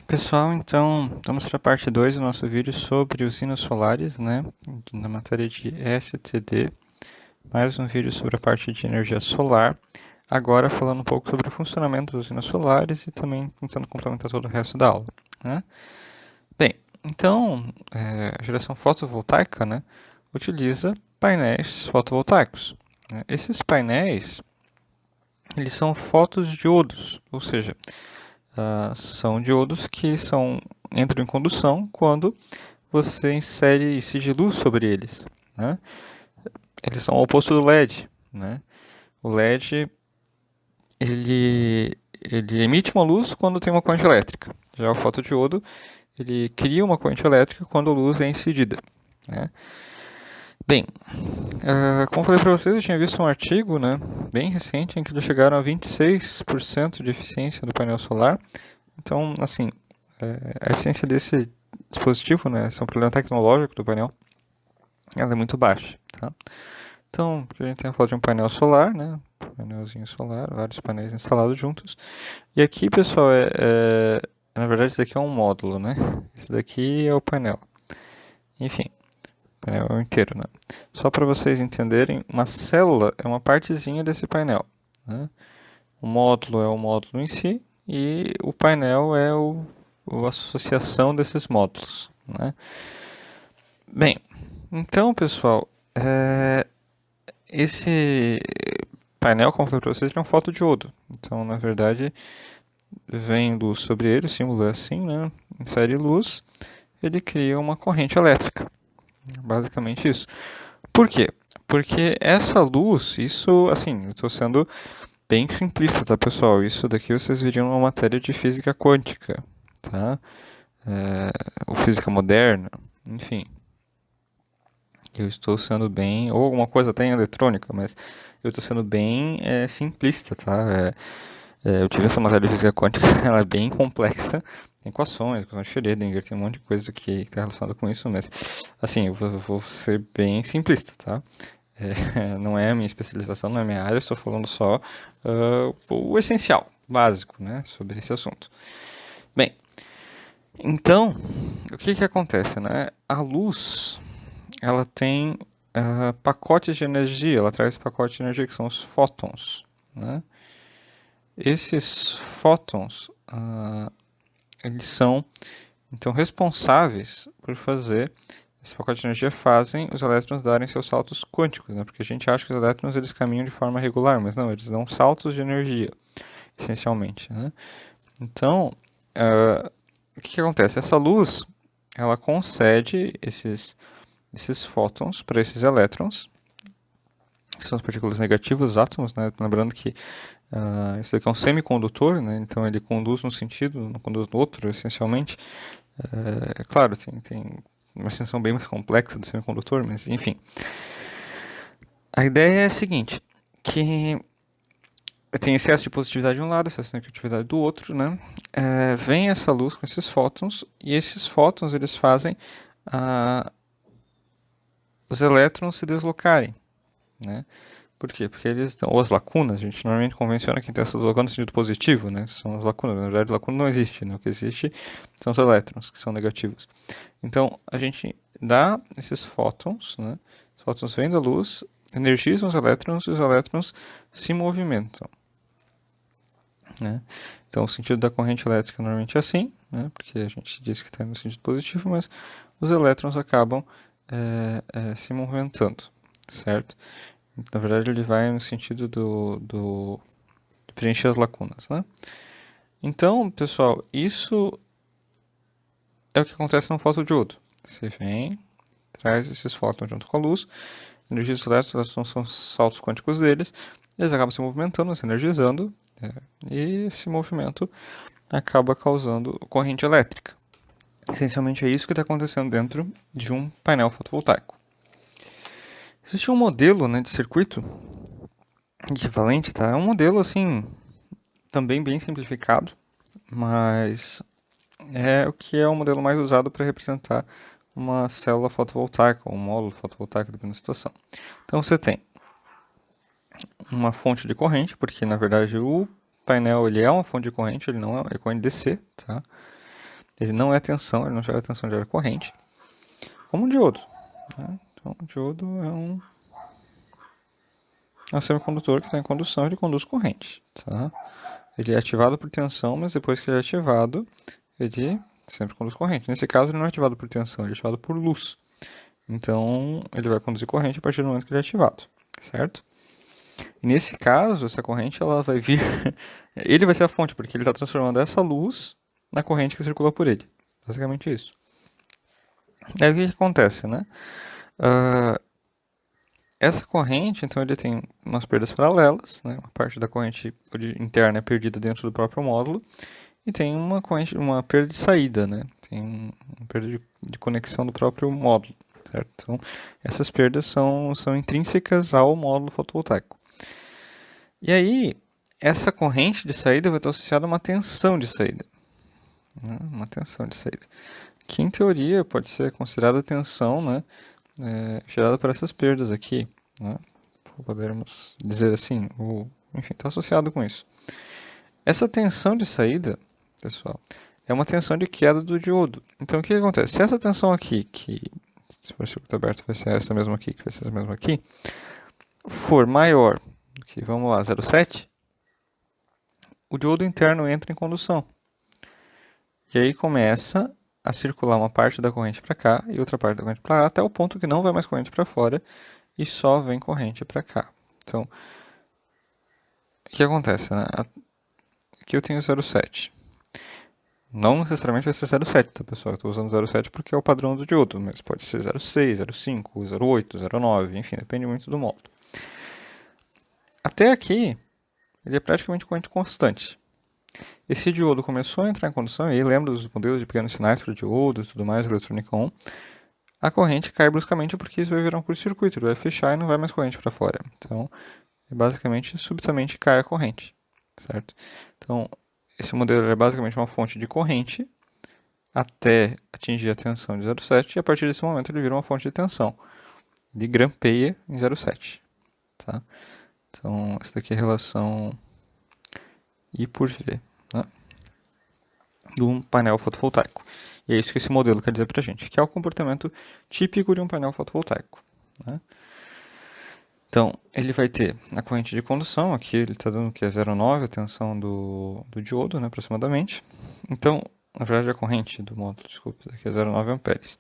Pessoal, então vamos para a parte 2 do nosso vídeo sobre usinas solares, né? Na matéria de STD, mais um vídeo sobre a parte de energia solar. Agora falando um pouco sobre o funcionamento das usinas solares e também tentando complementar todo o resto da aula, né? Bem, então a geração fotovoltaica, né, utiliza painéis fotovoltaicos, né? Esses painéis eles são fotodiodos, ou seja, são diodos que entram em condução quando você insere e incide luz sobre eles, né? Eles são o oposto do LED, né? O LED ele emite uma luz quando tem uma corrente elétrica. Já o fotodiodo ele cria uma corrente elétrica quando a luz é incidida, né? Bem, como eu falei para vocês, eu tinha visto um artigo, né, bem recente, em que eles chegaram a 26% de eficiência do painel solar. Então, assim, a eficiência desse dispositivo, né, esse é um problema tecnológico do painel, ela é muito baixa, tá? Então, a gente tem a foto de um painel solar, né, painelzinho solar, vários painéis instalados juntos. E aqui, pessoal, na verdade, esse daqui é um módulo, né? Esse daqui é o painel. Enfim, o painel é o inteiro, né? Só para vocês entenderem, uma célula é uma partezinha desse painel, né? O módulo é o módulo em si e o painel é a associação desses módulos, né? Bem, então, pessoal, esse painel, como eu falei para vocês, é um fotodiodo. Então, na verdade, vem luz sobre ele, o símbolo é assim, né? Insere luz, ele cria uma corrente elétrica. Basicamente isso. Por quê? Porque essa luz, isso, assim, eu estou sendo bem simplista, tá, pessoal? Isso daqui vocês viriam numa matéria de física quântica, tá? Ou física moderna, enfim. Eu estou sendo bem, ou alguma coisa até em eletrônica, mas eu estou sendo bem simplista, tá? Eu tive essa matéria de física quântica, ela é bem complexa, tem equações de Schrödinger, tem um monte de coisa que está relacionada com isso, mas assim, eu vou ser bem simplista, tá? Não é a minha especialização, não é a minha área, eu estou falando só o essencial, básico, né, sobre esse assunto. Bem, então, o que acontece, né? A luz, ela tem pacotes de energia, ela traz pacotes de energia que são os fótons, né? Esses fótons, eles são então responsáveis por fazer esse pacote de energia fazem os elétrons darem seus saltos quânticos, né? Porque a gente acha que os elétrons eles caminham de forma regular, mas não, eles dão saltos de energia, essencialmente, né? Então, o que acontece? Essa luz, ela concede esses fótons para esses elétrons, que são as partículas negativas, os átomos, né? Lembrando que isso aqui é um semicondutor, né? Então ele conduz num sentido, não conduz no outro, essencialmente. Claro, tem uma extensão bem mais complexa do semicondutor, mas enfim. A ideia é a seguinte, que tem excesso de positividade de um lado, excesso de negatividade do outro, né? Vem essa luz com esses fótons, e esses fótons eles fazem os elétrons se deslocarem, né? Por quê? Porque eles dão, ou as lacunas, a gente normalmente convenciona que tem essas lacunas no sentido positivo, né? São as lacunas, na verdade lacuna não existe, né? O que existe são os elétrons, que são negativos. Então, a gente dá esses fótons, né? Os fótons vêm da luz, energizam os elétrons e os elétrons se movimentam, né? Então, o sentido da corrente elétrica normalmente é assim, né? Porque a gente diz que está no sentido positivo, mas os elétrons acabam se movimentando, certo? Na verdade, ele vai no sentido de preencher as lacunas, né? Então, pessoal, isso é o que acontece no fotodiodo. Você vem, traz esses fótons junto com a luz, energiza os elétrons são os saltos quânticos deles, eles acabam se movimentando, se energizando, e esse movimento acaba causando corrente elétrica. Essencialmente é isso que está acontecendo dentro de um painel fotovoltaico. Existe um modelo, né, de circuito equivalente, tá? É um modelo assim também bem simplificado, mas é o que é o modelo mais usado para representar uma célula fotovoltaica ou um módulo fotovoltaico, dependendo da situação. Então você tem uma fonte de corrente, porque na verdade o painel ele é uma fonte de corrente, ele não é corrente DC, tá? Ele não é tensão, ele não gera tensão, gera corrente. Como um diodo. Né? Então, o diodo é um semicondutor que está em condução, ele conduz corrente. Tá? Ele é ativado por tensão, mas depois que ele é ativado, ele sempre conduz corrente. Nesse caso, ele não é ativado por tensão, ele é ativado por luz. Então, ele vai conduzir corrente a partir do momento que ele é ativado, certo? E nesse caso, essa corrente ela vai vir... ele vai ser a fonte, porque ele está transformando essa luz na corrente que circula por ele. Basicamente isso. Aí o que acontece, né? Essa corrente, então, ele tem umas perdas paralelas, né? Uma parte da corrente interna é perdida dentro do próprio módulo, e tem uma perda de saída, né? Tem uma perda de conexão do próprio módulo, certo? Então, essas perdas são intrínsecas ao módulo fotovoltaico. E aí, essa corrente de saída vai estar associada a uma tensão de saída. Né? Uma tensão de saída. Que, em teoria, pode ser considerada tensão, né? Gerada por essas perdas aqui. Né? Podemos dizer assim, enfim, está associado com isso. Essa tensão de saída, pessoal, é uma tensão de queda do diodo. Então, o que acontece? Se essa tensão aqui, que se for circuito aberto vai ser essa mesma aqui, que vai ser essa mesma aqui, for maior do que, vamos lá, 0,7, o diodo interno entra em condução. E aí começa a circular uma parte da corrente para cá e outra parte da corrente para lá, até o ponto que não vai mais corrente para fora e só vem corrente para cá. Então, o que acontece? Né? Aqui eu tenho 0,7. Não necessariamente vai ser 0,7, tá, pessoal? Eu estou usando 0,7 porque é o padrão do diodo, mas pode ser 0,6, 0,5, 0,8, 0,9, enfim, depende muito do módulo. Até aqui, ele é praticamente corrente constante. Esse diodo começou a entrar em condução, e aí lembra dos modelos de pequenos sinais para diodo e tudo mais, eletrônica 1, a corrente cai bruscamente porque isso vai virar um curto-circuito, ele vai fechar e não vai mais corrente para fora. Então, basicamente, subitamente cai a corrente, certo? Então, esse modelo é basicamente uma fonte de corrente até atingir a tensão de 0,7 e a partir desse momento ele vira uma fonte de tensão. Ele grampeia em 0,7. Tá? Então, essa daqui é a relação I por V, né? Do painel fotovoltaico. E é isso que esse modelo quer dizer para a gente, que é o comportamento típico de um painel fotovoltaico. Né? Então, ele vai ter a corrente de condução, aqui ele está dando que é 0,9 a tensão do diodo, né, aproximadamente. Então, na verdade, a corrente do módulo, desculpa, aqui é 0,9 amperes.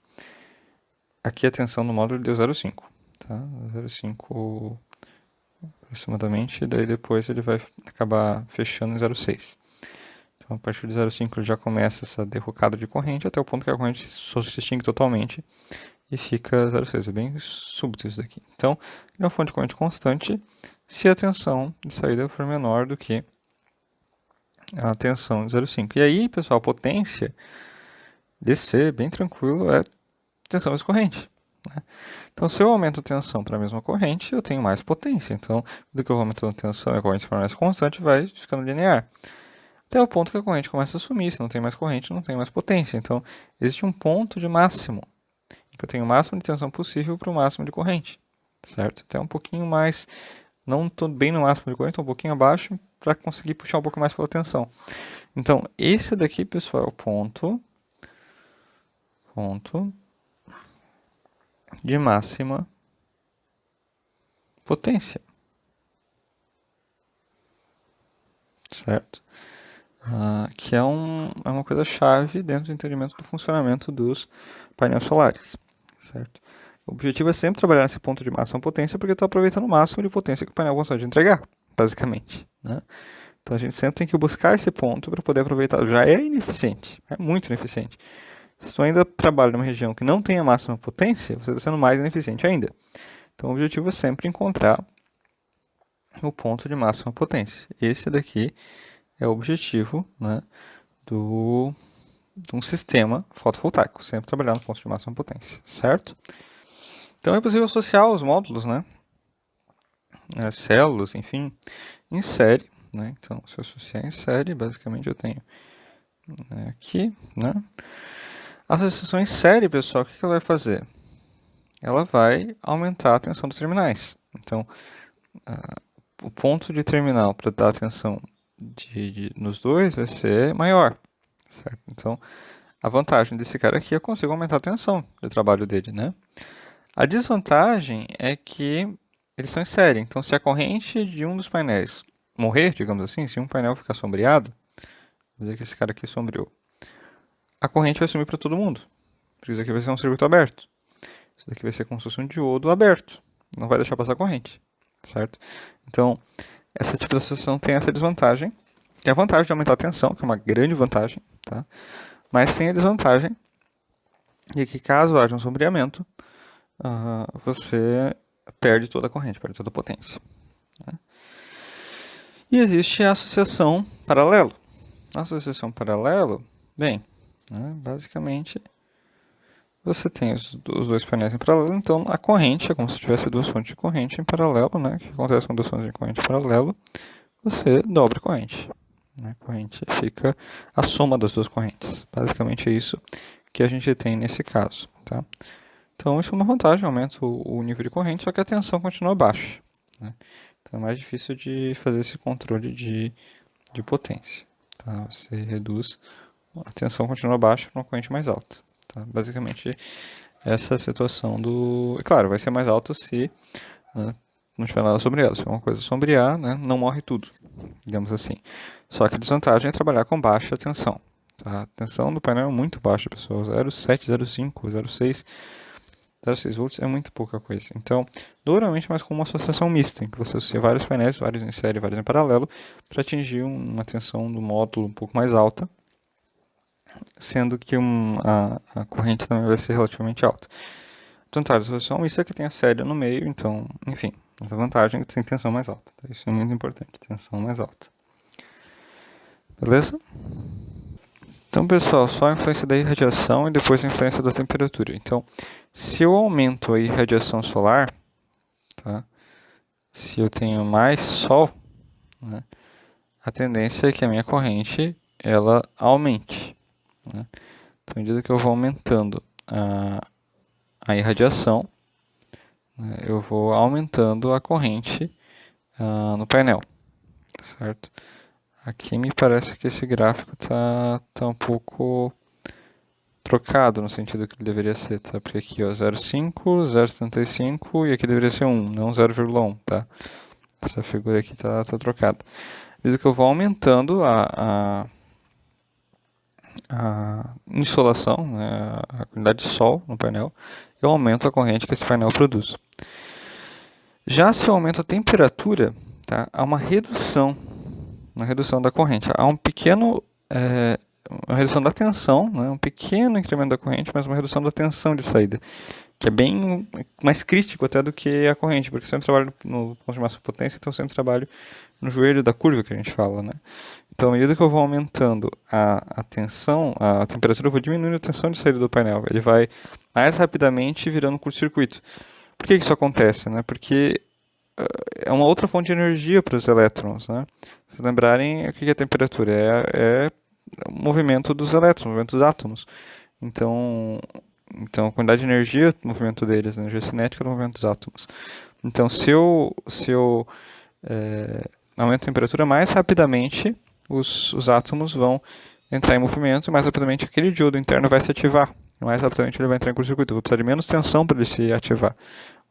Aqui a tensão do módulo deu 0,5, tá? 0,5 aproximadamente, e daí depois ele vai acabar fechando em 0,6. Então, a partir de 0,5 ele já começa essa derrocada de corrente, até o ponto que a corrente se extingue totalmente e fica 0,6. É bem súbito isso daqui. Então, ele é uma fonte de corrente constante se a tensão de saída for menor do que a tensão de 0,5. E aí, pessoal, a potência DC, bem tranquilo, é tensão vezes corrente. Né? Então, se eu aumento a tensão para a mesma corrente, eu tenho mais potência. Então, do que eu aumento a tensão e a corrente permanece constante, vai ficando linear. Até o ponto que a corrente começa a sumir. Se não tem mais corrente, não tem mais potência. Então, existe um ponto de máximo, em que eu tenho o máximo de tensão possível para o máximo de corrente. Certo? Até um pouquinho mais, não estou bem no máximo de corrente, estou um pouquinho abaixo, para conseguir puxar um pouco mais pela tensão. Então, esse daqui, pessoal, é o ponto de máxima potência. Certo? Que é uma coisa chave dentro do entendimento do funcionamento dos painéis solares. Certo? O objetivo é sempre trabalhar nesse ponto de máxima potência, porque está aproveitando o máximo de potência que o painel consegue entregar, basicamente. Né? Então a gente sempre tem que buscar esse ponto para poder aproveitar. Já é ineficiente, é muito ineficiente. Se tu ainda trabalha numa região que não tem a máxima potência, você está sendo mais ineficiente ainda. Então o objetivo é sempre encontrar o ponto de máxima potência. Esse daqui é o objetivo, né, de um sistema fotovoltaico, sempre trabalhar no ponto de máxima potência, certo? Então é possível associar os módulos, né, células, enfim, em série, né? Então, se eu associar em série, basicamente eu tenho aqui, né? A associação em série, pessoal, o que ela vai fazer? Ela vai aumentar a tensão dos terminais. Então, o ponto de terminal para dar a tensão nos dois vai ser maior, certo? Então, A vantagem desse cara aqui é que eu consigo aumentar a tensão de trabalho dele, né? A desvantagem é que eles são em série. Então, se a corrente de um dos painéis morrer, digamos assim, se um painel ficar sombreado, vou dizer que esse cara aqui sombreou, a corrente vai sumir para todo mundo. Porque isso aqui vai ser um circuito aberto. Isso daqui vai ser como se fosse um diodo aberto. Não vai deixar passar corrente, certo? Então, essa tipo de associação tem essa desvantagem. Tem a vantagem de aumentar a tensão, que é uma grande vantagem, tá? Mas tem a desvantagem de que caso haja um sombreamento, você perde toda a corrente, perde toda a potência. Né? E existe a associação paralelo. A associação paralelo, bem, né, basicamente você tem os dois painéis em paralelo, então a corrente é como se tivesse duas fontes de corrente em paralelo, né? O que acontece com duas fontes de corrente em paralelo? Você dobra a corrente. Né? A corrente fica a soma das duas correntes. Basicamente é isso que a gente tem nesse caso. Tá? Então isso é uma vantagem, aumenta o nível de corrente, só que a tensão continua baixa. Né? Então é mais difícil de fazer esse controle de potência. Tá? Você reduz, a tensão continua baixa para uma corrente mais alta. Tá? Basicamente, essa é a situação do... Claro, vai ser mais alta se não tiver nada sombreado. Se é uma coisa sombrear, né, não morre tudo, digamos assim. Só que a desvantagem é trabalhar com baixa tensão. Tá? A tensão do painel é muito baixa, pessoal. 0,7, 0,5, 0,6... 0,6 volts é muito pouca coisa. Então, normalmente é mais como uma associação mista, em que você associa vários painéis, vários em série, vários em paralelo, para atingir uma tensão do módulo um pouco mais alta, sendo que a corrente também vai ser relativamente alta. Vantagem da associação mista é que tem a série no meio, então, enfim, essa vantagem é que tem tensão mais alta. Tá? Isso é muito importante, tensão mais alta. Beleza? Então, pessoal, só a influência da irradiação e depois a influência da temperatura. Então, se eu aumento a irradiação solar, tá? Se eu tenho mais sol, né, a tendência é que a minha corrente ela aumente. Né? Então, à medida que eu vou aumentando a irradiação, né, eu vou aumentando a corrente no painel, certo? Aqui me parece que esse gráfico tá um pouco trocado no sentido que ele deveria ser, tá? Porque aqui, ó, 0,5, 0,75 e aqui deveria ser 1, não 0,1, tá? Essa figura aqui tá trocada. À medida que eu vou aumentando a insolação, né, a quantidade de sol no painel, eu aumento a corrente que esse painel produz. Já se eu aumento a temperatura, tá, há uma redução da corrente. Há um pequeno, uma redução da tensão, né, um pequeno incremento da corrente, mas uma redução da tensão de saída, que é bem mais crítico até do que a corrente, porque eu sempre trabalho no ponto de máxima potência, então eu sempre trabalho no joelho da curva, que a gente fala, né? Então, à medida que eu vou aumentando a tensão, a temperatura, eu vou diminuindo a tensão de saída do painel. Ele vai mais rapidamente virando curto-circuito. Por que isso acontece? Né? Porque é uma outra fonte de energia para os elétrons. Né? Se lembrarem, o que é a temperatura? É o movimento dos elétrons, o movimento dos átomos. Então a quantidade de energia do movimento deles, a energia cinética do movimento dos átomos. Então, se eu aumento a temperatura, mais rapidamente os átomos vão entrar em movimento e mais rapidamente aquele diodo interno vai se ativar. Mais rapidamente ele vai entrar em curto-circuito. Eu vou precisar de menos tensão para ele se ativar.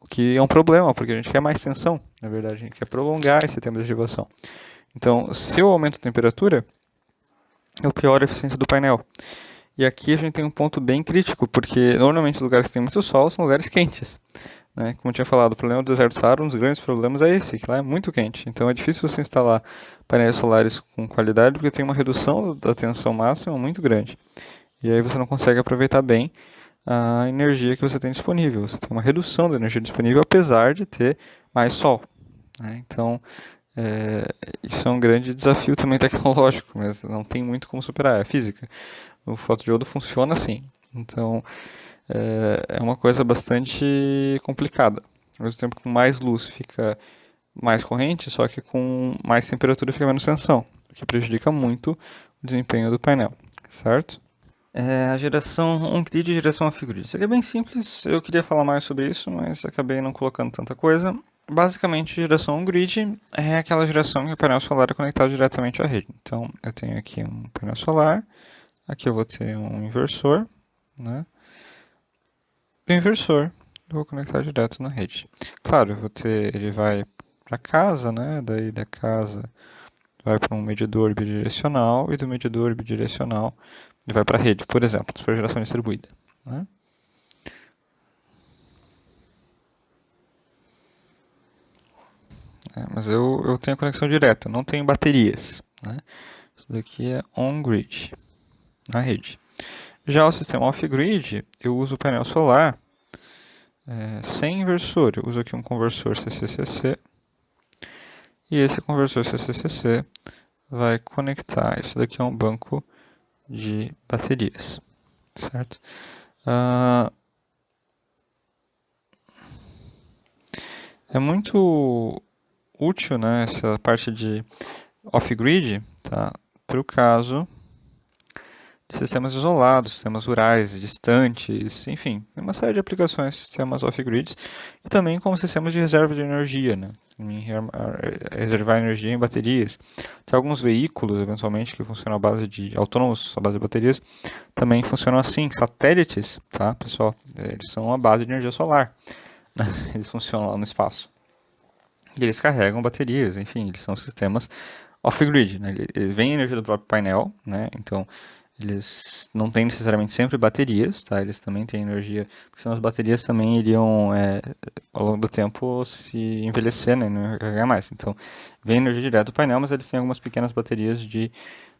O que é um problema, porque a gente quer mais tensão. Na verdade, a gente quer prolongar esse tempo de ativação. Então, se eu aumento a temperatura, eu pioro a eficiência do painel. E aqui a gente tem um ponto bem crítico, porque normalmente os lugares que tem muito sol são lugares quentes. Né? Como eu tinha falado, o problema do deserto do Saara, um dos grandes problemas é esse, que lá é muito quente. Então é difícil você instalar painéis solares com qualidade, porque tem uma redução da tensão máxima muito grande. E aí você não consegue aproveitar bem a energia que você tem disponível. Você tem uma redução da energia disponível, apesar de ter mais sol. Né? Então, isso é um grande desafio também tecnológico, mas não tem muito como superar, é física. O fotodiodo funciona assim. Então, é uma coisa bastante complicada. Ao mesmo tempo, com mais luz fica mais corrente, só que com mais temperatura fica menos tensão, o que prejudica muito o desempenho do painel, certo? A geração on-grid e geração off-grid. Isso aqui é bem simples, eu queria falar mais sobre isso, mas acabei não colocando tanta coisa. Basicamente, geração on-grid é aquela geração em que o painel solar é conectado diretamente à rede. Então, eu tenho aqui um painel solar, Aqui eu vou ter um inversor, né? O inversor eu vou conectar direto na rede. Claro, ele vai para casa, né? Daí da casa vai para um medidor bidirecional e do medidor bidirecional ele vai para a rede, por exemplo, se for geração distribuída, né? Mas eu tenho conexão direta, não tenho baterias, né? Isso daqui é on-grid, na rede. Já o sistema off-grid, eu uso o painel solar sem inversor. Eu uso aqui um conversor CCCC. E esse conversor CCCC vai conectar. Isso daqui é um banco de baterias, certo? É muito útil, né, essa parte de off-grid, tá? Para o caso de sistemas isolados, sistemas rurais, distantes, enfim, tem uma série de aplicações, sistemas off-grids, e também como sistemas de reserva de energia, né? Reservar energia em baterias. Tem alguns veículos, eventualmente, que funcionam à base de autônomos, à base de baterias, também funcionam assim. Satélites, tá, pessoal? Eles são a base de energia solar. Eles funcionam lá no espaço. E eles carregam baterias, enfim, eles são sistemas off-grid, né? Eles vêm energia do próprio painel, né? Então, eles não têm necessariamente sempre baterias, tá? Eles também têm energia, porque senão as baterias também iriam, ao longo do tempo, se envelhecer, né? Não ia carregar mais. Então, vem energia direto do painel, mas eles têm algumas pequenas baterias de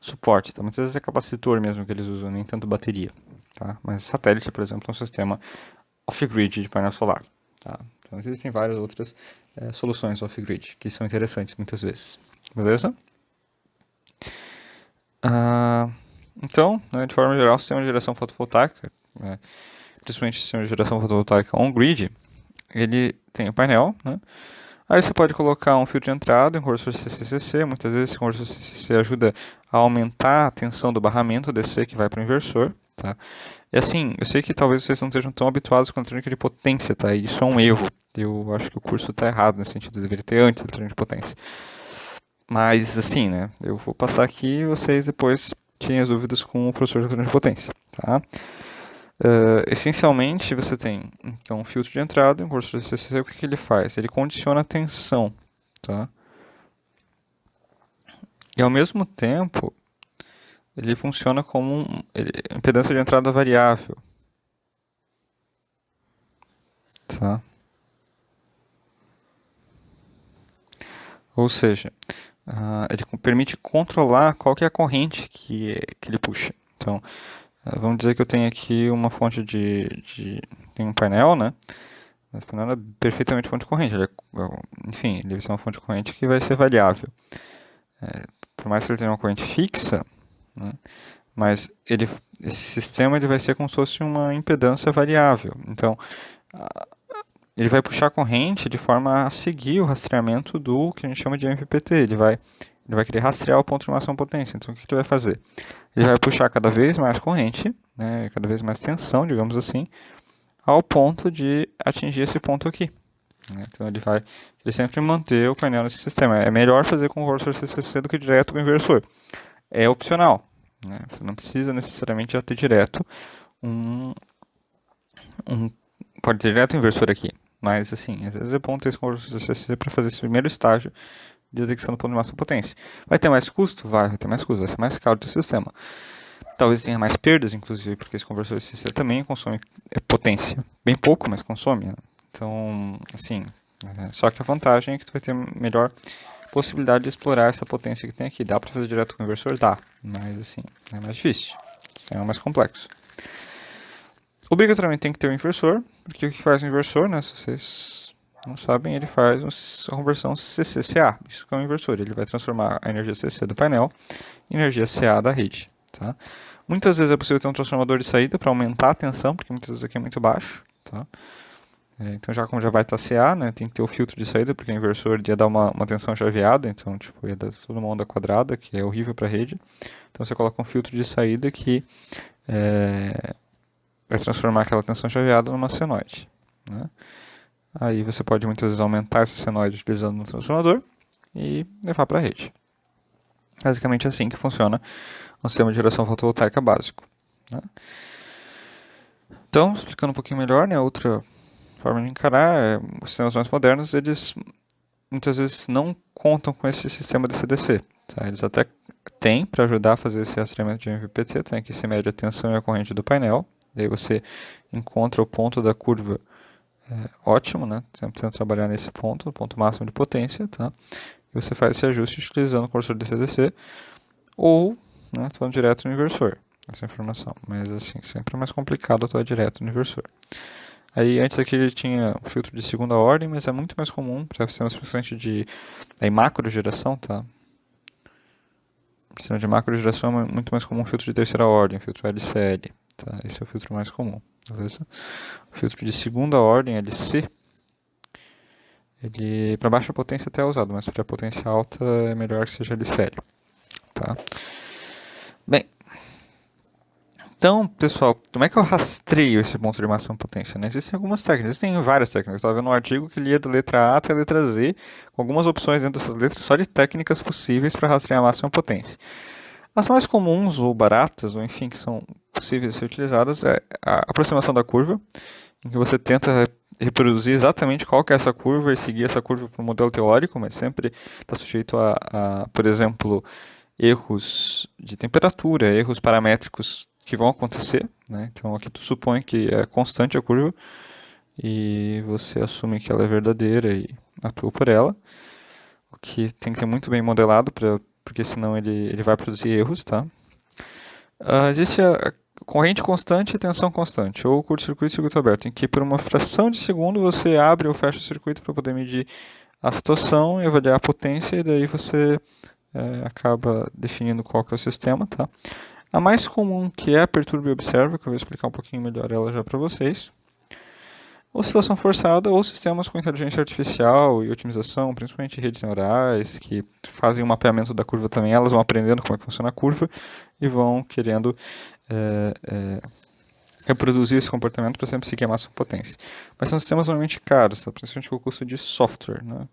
suporte, tá? Muitas vezes é capacitor mesmo que eles usam, nem tanto bateria, tá? Mas satélite, por exemplo, é um sistema off-grid de painel solar, tá? Então, existem várias outras soluções off-grid que são interessantes muitas vezes. Beleza? Então, né, de forma geral, o sistema de geração fotovoltaica, principalmente o sistema de geração fotovoltaica on-grid, ele tem o painel, né? Aí você pode colocar um fio de entrada, um conversor CCCC. Muitas vezes esse conversor CCC ajuda a aumentar a tensão do barramento DC que vai para o inversor, tá? E assim, eu sei que talvez vocês não estejam tão habituados com a eletrônica de potência, tá? E isso é um erro. Eu acho que o curso está errado nesse sentido, deveria ter antes a eletrônica de potência. Mas assim, né? Eu vou passar aqui e vocês depois tirem as dúvidas com o professor de eletrônica de potência, tá? Essencialmente, você tem então um filtro de entrada, um conversor de CCC. O que ele faz? Ele condiciona a tensão, tá? E ao mesmo tempo, ele funciona como impedância de entrada variável, tá? Ou seja, ele permite controlar qual que é a corrente que ele puxa. Então, vamos dizer que eu tenho aqui uma fonte tem um painel, né? Mas o painel é perfeitamente fonte de corrente. Enfim, ele vai ser uma fonte de corrente que vai ser variável. Por mais que ele tenha uma corrente fixa, né? Mas esse sistema ele vai ser como se fosse uma impedância variável. Então, ele vai puxar a corrente de forma a seguir o rastreamento do que a gente chama de MPPT. Ele vai querer rastrear o ponto de máxima potência. Então, o que ele vai fazer? Ele vai puxar cada vez mais corrente, né, cada vez mais tensão, digamos assim, ao ponto de atingir esse ponto aqui. Então, ele sempre manter o painel nesse sistema. É melhor fazer com o conversor CCC do que direto com o inversor. É opcional, né? Você não precisa necessariamente já ter direto pode ter direto o inversor aqui. Mas, assim, às vezes é bom ter esse conversor CCC para fazer esse primeiro estágio de detecção do ponto de máxima potência. Vai ter mais custo? Vai ter mais custo, vai ser mais caro do sistema. Talvez tenha mais perdas, inclusive, porque esse conversor CCC também consome potência. Bem pouco, mas consome. Né? Então, assim, só que a vantagem é que tu vai ter melhor possibilidade de explorar essa potência que tem aqui. Dá para fazer direto com o inversor? Dá, mas assim, é mais difícil. É mais complexo. Obrigatoriamente tem que ter um inversor, porque o que faz o inversor, né, se vocês não sabem, ele faz uma conversão CC-CA. Isso que é um inversor, ele vai transformar a energia CC do painel em energia CA da rede. Tá? Muitas vezes é possível ter um transformador de saída para aumentar a tensão, porque muitas vezes aqui é muito baixo. Tá? Então, como já vai estar CA, né, tem que ter o filtro de saída, porque o inversor ia dar uma tensão chaveada, então tipo, ia dar toda uma onda quadrada, que é horrível para a rede. Então você coloca um filtro de saída que vai transformar aquela tensão chaveada numa senoide. Né? Aí você pode muitas vezes aumentar essa senoide utilizando um transformador e levar para a rede. Basicamente é assim que funciona um sistema de geração fotovoltaica básico, né? Então, explicando um pouquinho melhor, né, outra forma de encarar, os sistemas mais modernos, eles muitas vezes não contam com esse sistema DC-DC. Tá? Eles até têm para ajudar a fazer esse rastreamento de MPPT, tem que se mede a tensão e a corrente do painel, daí você encontra o ponto da curva ótimo, né? Sempre tenta trabalhar nesse ponto, o ponto máximo de potência, tá? E você faz esse ajuste utilizando o cursor DC-DC ou, né, atuando direto no inversor, essa informação. Mas assim, sempre é mais complicado atuar direto no inversor. Aí antes aqui ele tinha um filtro de segunda ordem, mas é muito mais comum para sistemas principalmente de macro geração, tá? Sistema de macro geração é muito mais comum um filtro de terceira ordem, filtro LCL, tá? Esse é o filtro mais comum, beleza? O filtro de segunda ordem, LC, ele para baixa potência até é usado, mas para potência alta é melhor que seja LCL, tá? Bem, então, pessoal, como é que eu rastreio esse ponto de máxima potência, né? Existem algumas técnicas, existem várias técnicas. Eu estava vendo um artigo que lia da letra A até a letra Z, com algumas opções dentro dessas letras só de técnicas possíveis para rastrear a máxima potência. As mais comuns ou baratas, ou enfim, que são possíveis de ser utilizadas, é a aproximação da curva, em que você tenta reproduzir exatamente qual que é essa curva e seguir essa curva para o modelo teórico, mas sempre está sujeito por exemplo, erros de temperatura, erros paramétricos que vão acontecer, né? Então aqui tu supõe que é constante a curva e você assume que ela é verdadeira e atua por ela, o que tem que ser muito bem modelado, porque senão ele vai produzir erros, tá? Existe a corrente constante e tensão constante, ou curto-circuito e circuito aberto, em que por uma fração de segundo você abre ou fecha o circuito para poder medir a situação e avaliar a potência, e daí você acaba definindo qual que é o sistema, tá? A mais comum, que é a perturba e observa, que eu vou explicar um pouquinho melhor ela já para vocês. Oscilação forçada ou sistemas com inteligência artificial e otimização, principalmente redes neurais, que fazem o mapeamento da curva também, elas vão aprendendo como é que funciona a curva e vão querendo reproduzir esse comportamento para sempre seguir a máxima potência. Mas são sistemas normalmente caros, tá? Principalmente com o custo de software, né?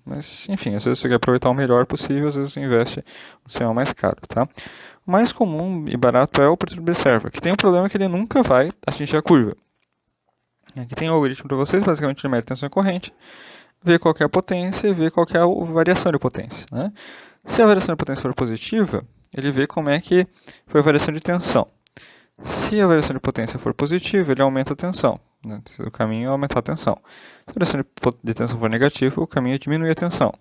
Mas, enfim, às vezes você quer aproveitar o melhor possível, às vezes você investe no sistema mais caro, tá? O mais comum e barato é o Perturb Observer, que tem um problema que ele nunca vai atingir a curva. Aqui tem um algoritmo para vocês, basicamente ele mede tensão e corrente, vê qual é a potência e vê qual é a variação de potência, né? Se a variação de potência for positiva, ele vê como é que foi a variação de tensão. Se a variação de potência for positiva, ele aumenta a tensão, né? O caminho é aumentar a tensão. Se a variação de tensão for negativa, o caminho é diminuir a tensão.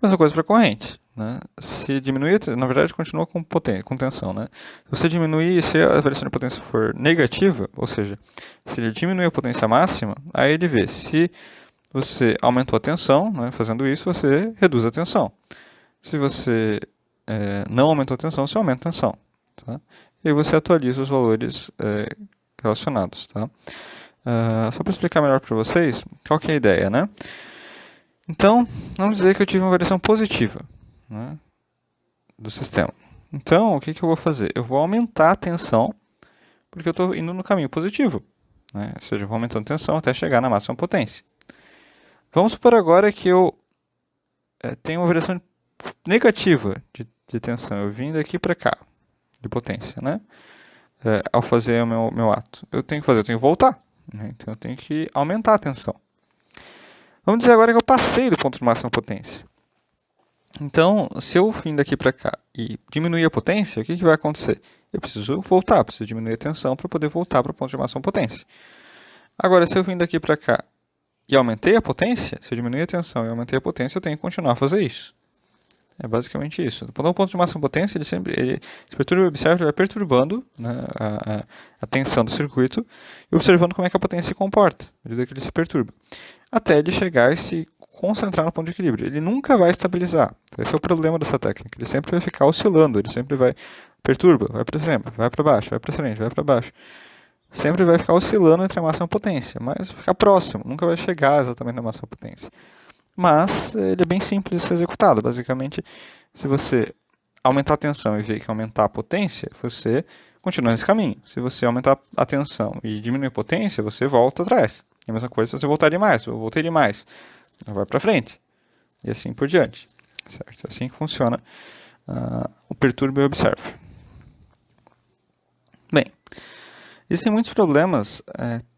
Mesma coisa para a corrente, né? Se diminuir, na verdade, continua com tensão, né? Se você diminuir, se a variação de potência for negativa, ou seja, se ele diminui a potência máxima, aí ele vê se você aumentou a tensão, né? Fazendo isso, você reduz a tensão. Se você não aumentou a tensão, você aumenta a tensão, tá? E aí você atualiza os valores relacionados, tá? Só para explicar melhor para vocês, qual que é a ideia, né? Então, vamos dizer que eu tive uma variação positiva, né, do sistema. Então, o que eu vou fazer? Eu vou aumentar a tensão, porque eu estou indo no caminho positivo, né? Ou seja, eu vou aumentando a tensão até chegar na máxima potência. Vamos supor agora que eu tenho uma variação negativa de tensão. Eu vim daqui para cá, de potência, né? Ao fazer o meu ato. Eu tenho que voltar, né? Então eu tenho que aumentar a tensão. Vamos dizer agora que eu passei do ponto de máxima potência. Então, se eu vim daqui para cá e diminuir a potência, o que vai acontecer? Eu preciso voltar, preciso diminuir a tensão para poder voltar para o ponto de máxima potência. Agora, se eu vim daqui para cá e aumentei a potência, se eu diminuir a tensão e aumentei a potência, eu tenho que continuar a fazer isso. É basicamente isso. No ponto de máxima potência, esse perturba e observa, vai perturbando, né, a tensão do circuito e observando como é que a potência se comporta, à medida que ele se perturba, até ele chegar e se concentrar no ponto de equilíbrio. Ele nunca vai estabilizar. Esse é o problema dessa técnica. Ele sempre vai ficar oscilando, ele sempre perturba, vai para cima, vai para baixo, vai para frente, vai para baixo. Sempre vai ficar oscilando entre a máxima potência, mas ficar próximo, nunca vai chegar exatamente na máxima potência. Mas ele é bem simples de ser executado. Basicamente, se você aumentar a tensão e ver que aumentar a potência, você continua nesse caminho. Se você aumentar a tensão e diminuir a potência, você volta atrás. É a mesma coisa se você voltar demais, eu voltei demais, vai para frente. E assim por diante. Certo? É assim que funciona o perturba e observa. Bem, existem muitos problemas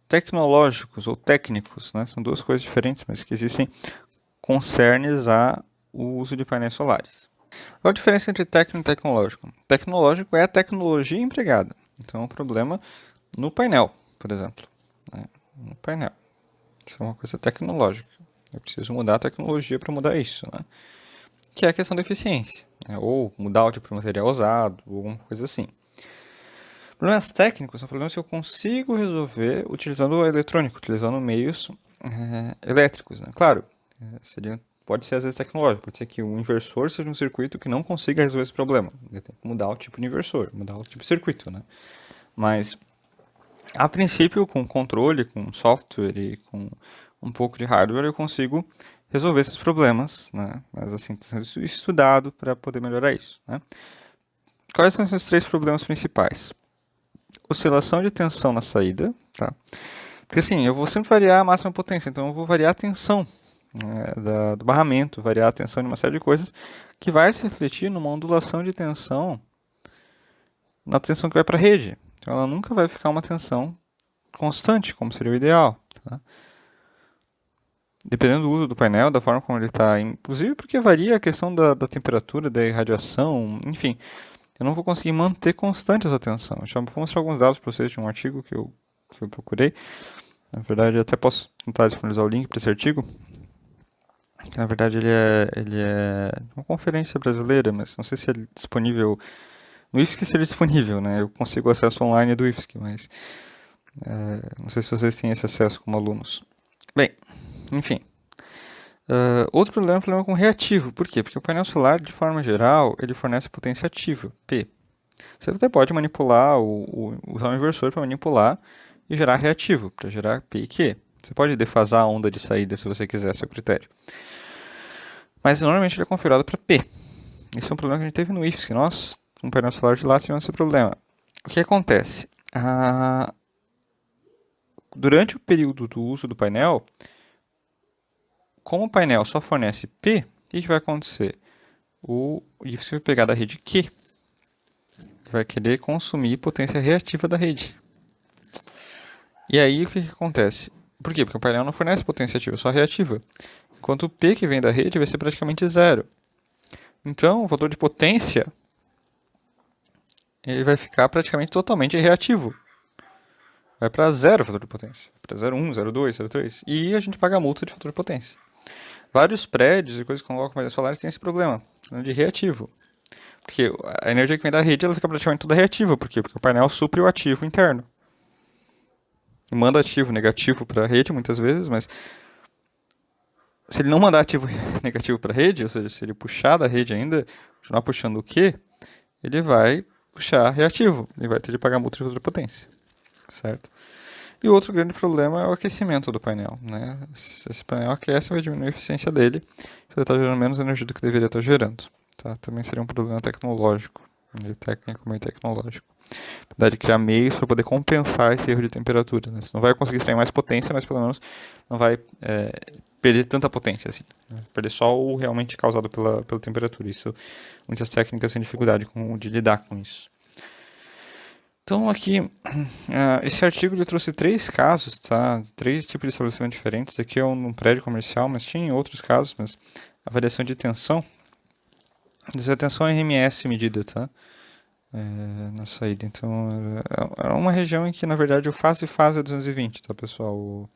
tecnológicos ou técnicos, né? São duas coisas diferentes, mas que existem concernes ao uso de painéis solares. Qual a diferença entre técnico e tecnológico? Tecnológico é a tecnologia empregada. Então, é um problema no painel, por exemplo. Né? No painel. Isso é uma coisa tecnológica. Eu preciso mudar a tecnologia para mudar isso, né? Que é a questão da eficiência. Né? Ou mudar o tipo de material usado, ou alguma coisa assim. Problemas técnicos são problemas que eu consigo resolver utilizando a eletrônica, utilizando meios elétricos. Né? Claro, pode ser às vezes tecnológico, pode ser que o inversor seja um circuito que não consiga resolver esse problema. Eu tenho que mudar o tipo de inversor, mudar o tipo de circuito. Né? Mas, a princípio, com controle, com software e com um pouco de hardware, eu consigo resolver esses problemas. Né? Mas assim, tem sido estudado para poder melhorar isso. Né? Quais são os 3 problemas principais? Oscilação de tensão na saída, tá? Porque assim, eu vou sempre variar a máxima potência, então eu vou variar a tensão do barramento, variar a tensão de uma série de coisas, que vai se refletir numa ondulação de tensão na tensão que vai para a rede. Então ela nunca vai ficar uma tensão constante, como seria o ideal. Tá? Dependendo do uso do painel, da forma como ele está, inclusive porque varia a questão da temperatura, da irradiação, enfim. Eu não vou conseguir manter constante essa tensão. Vou mostrar alguns dados para vocês de um artigo que eu procurei. Na verdade, eu até posso tentar disponibilizar o link para esse artigo. Na verdade, ele é uma conferência brasileira, mas não sei se é disponível. No IFSC seria disponível, né? Eu consigo acesso online do IFSC, mas não sei se vocês têm esse acesso como alunos. Bem, enfim. Outro problema é o problema com reativo. Por quê? Porque o painel solar, de forma geral, ele fornece potência ativa, P. Você até pode manipular, usar um inversor para manipular e gerar reativo, para gerar P e Q. Você pode defasar a onda de saída se você quiser, a seu critério. Mas normalmente ele é configurado para P. Esse é um problema que a gente teve no IFSC. Nós, no painel solar de lá, tivemos esse problema. O que acontece? Durante o período do uso do painel, como o painel só fornece P, o que vai acontecer? O IFSC vai pegar da rede Q, vai querer consumir potência reativa da rede. E aí o que acontece? Por quê? Porque o painel não fornece potência ativa, só reativa. Enquanto o P que vem da rede vai ser praticamente zero. Então o valor de potência ele vai ficar praticamente totalmente reativo. Vai para zero o fator de potência. Para 0,1, 0,2, 0,3. E a gente paga a multa de fator de potência. Vários prédios e coisas que colocam painéis solares têm esse problema de reativo. Porque a energia que vem da rede ela fica praticamente toda reativa. Por quê? Porque o painel supre o ativo interno. E manda ativo negativo para a rede muitas vezes, mas se ele não mandar ativo negativo para a rede, ou seja, se ele puxar da rede ainda, continuar puxando o Q, ele vai puxar reativo e vai ter de pagar multa de fator de potência. Certo? E o outro grande problema é o aquecimento do painel. Né? Se esse painel aquece, vai diminuir a eficiência dele, você está gerando menos energia do que deveria estar gerando. Tá? Também seria um problema tecnológico, meio técnico, meio tecnológico. Dá de criar meios para poder compensar esse erro de temperatura. Né? Você não vai conseguir extrair mais potência, mas pelo menos não vai perder tanta potência assim. Né? Perder só o realmente causado pela temperatura. Isso, muitas técnicas têm dificuldade de lidar com isso. Então aqui, esse artigo ele trouxe 3 casos, tá? 3 tipos de estabelecimento diferentes. Aqui é um prédio comercial, mas tinha outros casos, mas a variação de tensão. A tensão RMS medida, tá? Na saída. Então, é uma região em que, na verdade, o fase é 220, tá, pessoal?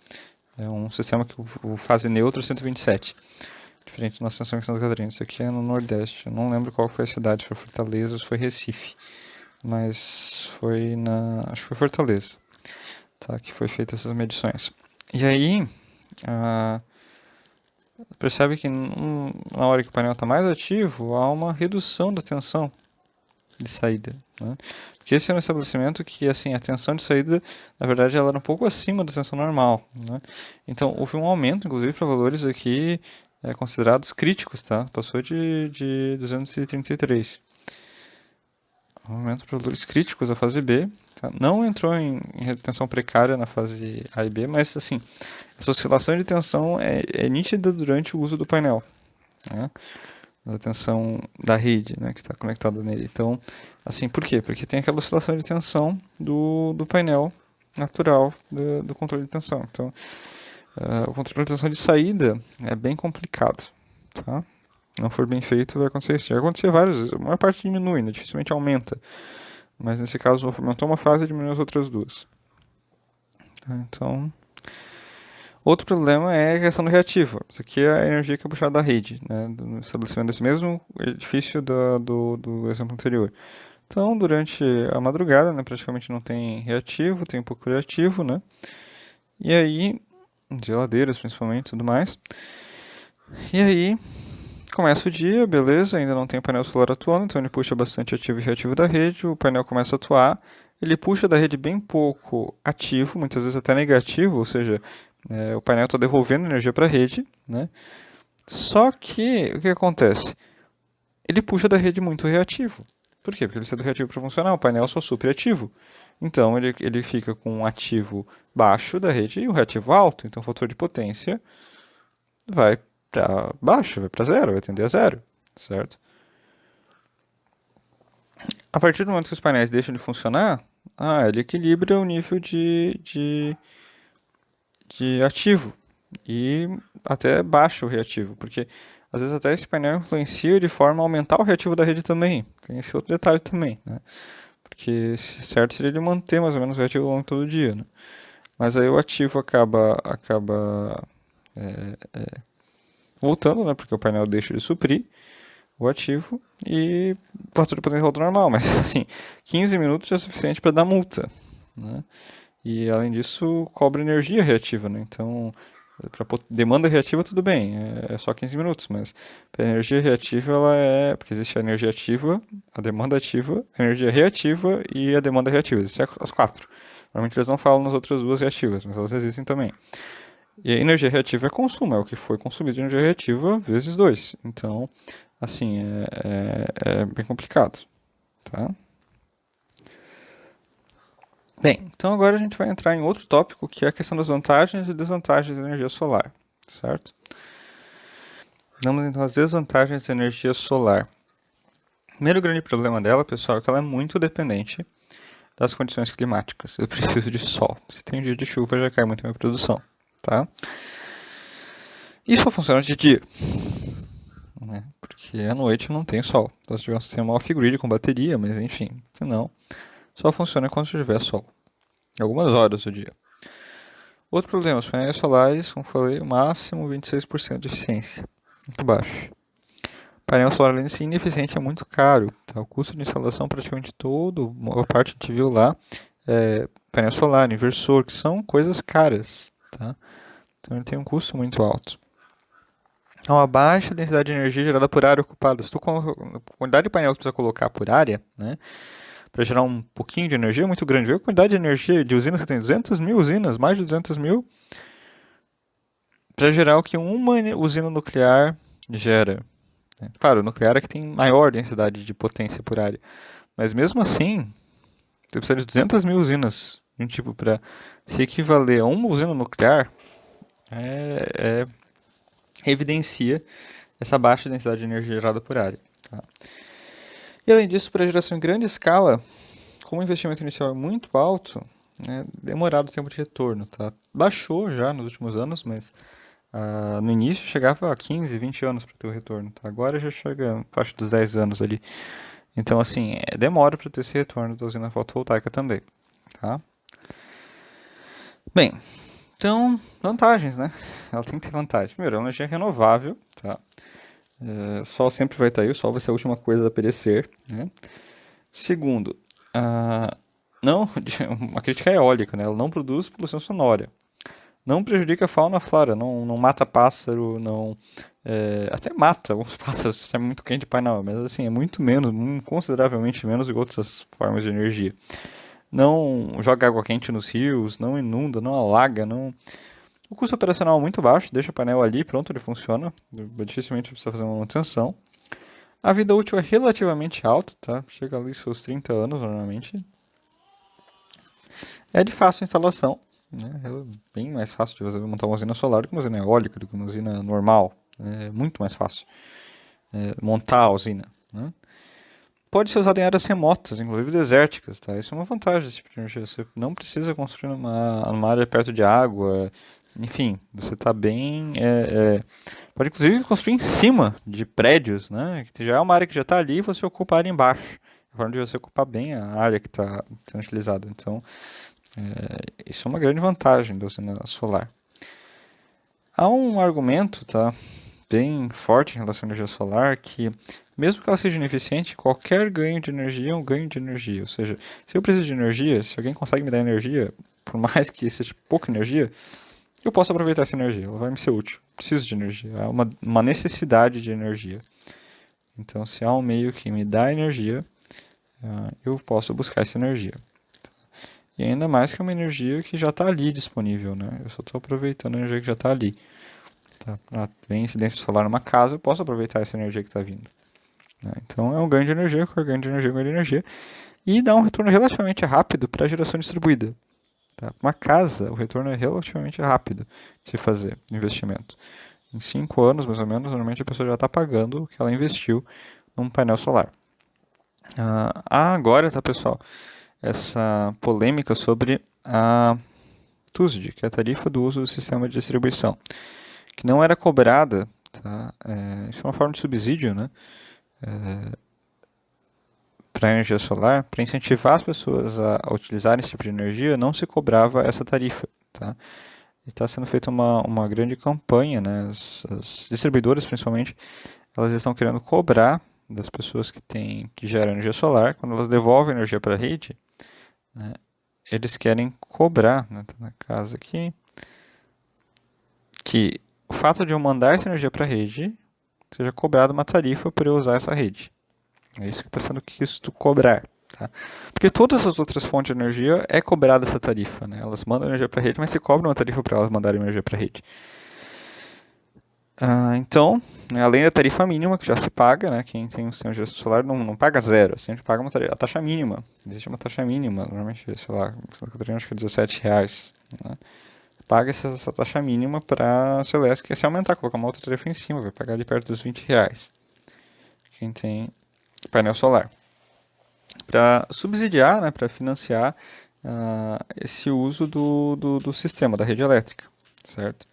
É um sistema que o fase neutro é 127. Diferente da nossa tensão em Santa Catarina. Isso aqui é no Nordeste. Eu não lembro qual foi a cidade, se foi Fortaleza ou se foi Recife. Mas foi acho que foi Fortaleza, tá, que foi feita essas medições. E aí, percebe que na hora que o painel está mais ativo, há uma redução da tensão de saída. Né? Porque esse é um estabelecimento que, assim, a tensão de saída, na verdade, ela era um pouco acima da tensão normal. Né? Então, houve um aumento, inclusive, para valores aqui considerados críticos, tá? Passou de 233. Aumento para valores críticos da fase B. Tá? Não entrou em tensão precária na fase A e B, mas assim, essa oscilação de tensão é nítida durante o uso do painel. Né? da tensão da rede, né, que está conectada nele. Então, assim, por quê? Porque tem aquela oscilação de tensão do painel natural do controle de tensão. Então, o controle de tensão de saída é bem complicado, tá? Não for bem feito, vai acontecer isso. Vai acontecer várias vezes. A maior parte diminui, né? Dificilmente aumenta. Mas nesse caso, aumentou uma fase e diminuiu as outras duas. Tá? Então, outro problema é a questão do reativo. Isso aqui é a energia que é puxada da rede, né? Do estabelecimento desse mesmo edifício do exemplo anterior. Então, durante a madrugada, né, praticamente não tem reativo, tem um pouco reativo, né? E aí, geladeiras principalmente, tudo mais. E aí, começa o dia, beleza, ainda não tem o painel solar atuando, então ele puxa bastante ativo e reativo da rede, o painel começa a atuar, ele puxa da rede bem pouco ativo, muitas vezes até negativo, ou seja, o painel está devolvendo energia para a rede, né? Só que, o que acontece? Ele puxa da rede muito reativo. Por quê? Porque ele precisa do reativo para funcionar, o painel só supre ativo. Então, ele fica com um ativo baixo da rede e um reativo alto, então o fator de potência vai para baixo, vai para zero, vai tender a zero, certo? A partir do momento que os painéis deixam de funcionar, ele equilibra o nível de ativo e até baixa o reativo, porque às vezes até esse painel influencia de forma a aumentar o reativo da rede também. Tem esse outro detalhe também, né? Porque certo seria ele manter mais ou menos o reativo ao longo de todo o dia, né? Mas aí o ativo acaba voltando, né? Porque o painel deixa de suprir o ativo e o fator de potência volta ao normal. Mas assim, 15 minutos já é suficiente para dar multa, né? E além disso, cobra energia reativa, né? Então, para demanda reativa tudo bem, é só 15 minutos, mas para energia reativa ela porque existe a energia ativa, a demanda ativa, a energia reativa e a demanda reativa, existem as quatro. Normalmente eles não falam nas outras duas reativas, mas elas existem também. E a energia reativa é consumo, é o que foi consumido de energia reativa vezes 2. Então, assim, é bem complicado, tá? Bem, então agora a gente vai entrar em outro tópico, que é a questão das vantagens e desvantagens da energia solar, certo? Vamos então às desvantagens da energia solar. O primeiro grande problema dela, pessoal, é que ela é muito dependente das condições climáticas. Eu preciso de sol. Se tem um dia de chuva, já cai muito a minha produção, tá? E só funciona de dia, né? Porque à noite não tem sol. Nós tivemos ter uma off-grid com bateria, mas enfim, senão só funciona quando tiver sol. Algumas horas do dia. Outro problema, os painéis solares, como falei, máximo 26% de eficiência. Muito baixo. O painel solar, além de ser ineficiente, é muito caro. Tá? O custo de instalação, praticamente todo, a parte que a gente viu lá, painel solar, inversor, que são coisas caras. Tá? Então ele tem um custo muito alto. Então, a baixa densidade de energia gerada por área ocupada. Se a quantidade de painel que você precisa colocar por área, né, para gerar um pouquinho de energia é muito grande. Vê a quantidade de energia de usinas que tem, 200 mil usinas, mais de 200 mil, para gerar o que uma usina nuclear gera. Claro, o nuclear é que tem maior densidade de potência por área, mas mesmo assim, você precisa de 200 mil usinas, tipo, para se equivaler a uma usina nuclear, evidencia essa baixa densidade de energia gerada por área. Tá? E além disso, para geração em grande escala, como o investimento inicial é muito alto, demorado o tempo de retorno. Tá? Baixou já nos últimos anos, mas no início chegava a 15, 20 anos para ter o retorno. Tá? Agora já chega abaixo dos 10 anos ali. Então, assim, demora para ter esse retorno da usina fotovoltaica também. Tá? Bem, então, vantagens, né? Ela tem que ter vantagens. Primeiro, é uma energia renovável, tá? O sol sempre vai estar aí, o sol vai ser a última coisa a perecer, né? Segundo, não, uma crítica eólica, né? Ela não produz poluição sonora. Não prejudica a fauna e a flora, não mata pássaro, até mata alguns pássaros se é muito quente o painel, mas assim, é muito menos, consideravelmente menos do que outras formas de energia. Não joga água quente nos rios, não inunda, não alaga, não... O custo operacional é muito baixo, deixa o painel ali, pronto, ele funciona, dificilmente precisa fazer uma manutenção. A vida útil é relativamente alta, tá? Chega ali seus 30 anos normalmente. É de fácil instalação, né? É bem mais fácil de você montar uma usina solar do que uma usina eólica, do que uma usina normal. É muito mais fácil. montar a usina, né? Pode ser usado em áreas remotas, inclusive desérticas, tá? Isso é uma vantagem desse tipo de energia. Você não precisa construir numa área perto de água, enfim, você está bem. Pode inclusive construir em cima de prédios, né? Que já é uma área que já está ali e você ocupa a área embaixo. É forma de você ocupar bem a área que está sendo utilizada. Então, isso é uma grande vantagem da usina solar. Há um argumento, tá, bem forte em relação à energia solar que, mesmo que ela seja ineficiente, qualquer ganho de energia é um ganho de energia. Ou seja, se eu preciso de energia, se alguém consegue me dar energia, por mais que seja pouca energia, eu posso aproveitar essa energia, ela vai me ser útil. Preciso de energia, há uma necessidade de energia. Então, se há um meio que me dá energia, eu posso buscar essa energia. E ainda mais que é uma energia que já está ali disponível, né? Eu só estou aproveitando a energia que já está ali. Tá? Vem incidência solar numa casa, eu posso aproveitar essa energia que está vindo. Né? Então é um ganho de energia, ganho de energia, ganho de energia. E dá um retorno relativamente rápido para a geração distribuída. Tá? Uma casa, o retorno é relativamente rápido de se fazer investimento. Em 5 anos, mais ou menos, normalmente a pessoa já está pagando o que ela investiu num painel solar. Agora, tá, pessoal, essa polêmica sobre a TUSD, que é a tarifa do uso do sistema de distribuição, que não era cobrada, tá? Isso é uma forma de subsídio, né? Para a energia solar, para incentivar as pessoas a utilizarem esse tipo de energia, não se cobrava essa tarifa, tá? E está sendo feita uma grande campanha, né? As distribuidoras, principalmente, elas estão querendo cobrar das pessoas que geram energia solar, quando elas devolvem energia para a rede, né? Eles querem cobrar, né? Tá na casa aqui, que o fato de eu mandar essa energia para a rede seja cobrado uma tarifa por eu usar essa rede. É isso que está sendo quisto cobrar. Tá? Porque todas as outras fontes de energia é cobrada essa tarifa. Né? Elas mandam energia para a rede, mas se cobra uma tarifa para elas mandarem energia para a rede. Então, né, além da tarifa mínima que já se paga, né, quem tem um sistema de geração solar não paga zero, sempre paga a taxa mínima. Existe uma taxa mínima, normalmente, sei lá, acho que é R$17. Né? Paga essa taxa mínima para a Celesc, que se aumentar, colocar uma outra tarifa em cima, vai pagar de perto dos R$20. Quem tem painel solar. Para subsidiar, né, para financiar esse uso do sistema, da rede elétrica, certo?